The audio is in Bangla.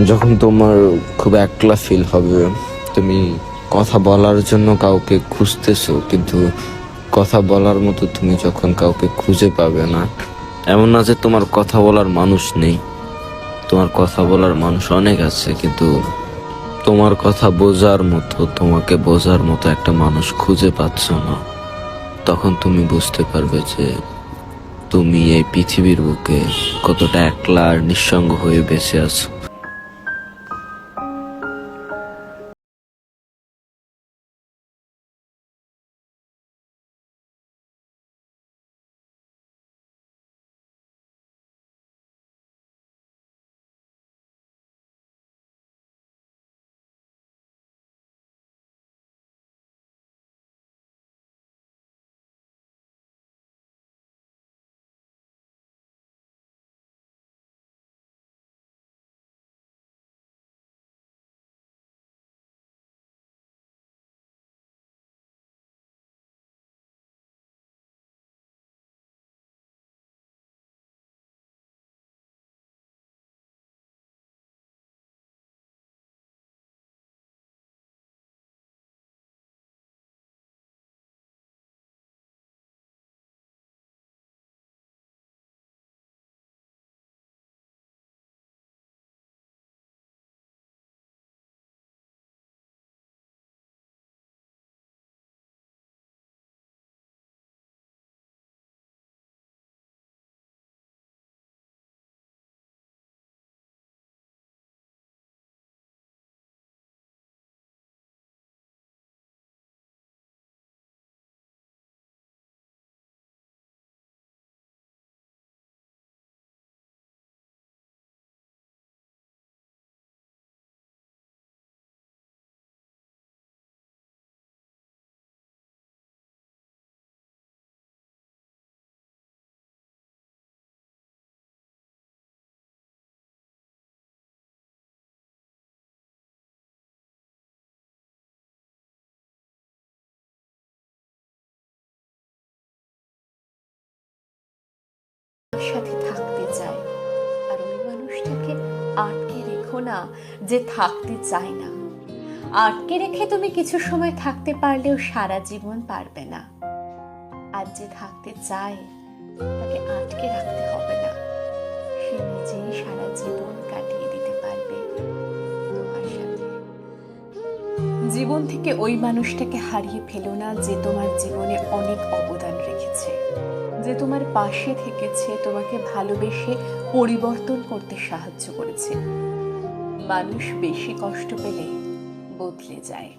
যখন তোমার খুব একলা ফিল হবে, তুমি কথা বলার জন্য কাউকে খুঁজতেছো, কিন্তু কথা বলার মতো তুমি যখন কাউকে খুঁজে পাবে না। এমন না যে তোমার কথা বলার মানুষ নেই, তোমার কথা বলার মানুষ অনেক আছে, কিন্তু তোমার কথা বোঝার মতো, তোমাকে বোঝার মতো একটা মানুষ খুঁজে পাচ্ছ না। তখন তুমি বুঝতে পারবে যে তুমি এই পৃথিবীর বুকে কতটা একলা আর নিঃসঙ্গ হয়ে বেঁচে আছো। সাথে থাকতে চায়, আর ওই মানুষটাকে আটকে রেখো না যে থাকতে চায় না। আটকে রেখে তুমি কিছু সময় থাকতে পারলেও সারা জীবন পারবে না। আর যে থাকতে চায় তাকে আটকে রাখতে হবে না, সে নিজেই সারা জীবন কাটিয়ে দিতে পারবে তোমার সাথে। জীবন থেকে ওই মানুষটাকে হারিয়ে ফেলো না যে তোমার জীবনে অনেক অবদান রেখেছে, যে তোমার পাশে থেকেছে, তোমাকে ভালোবেসে পরিবর্তন করতে সাহায্য করেছে। মানুষ বেশি কষ্ট পেলে বদলে যায়।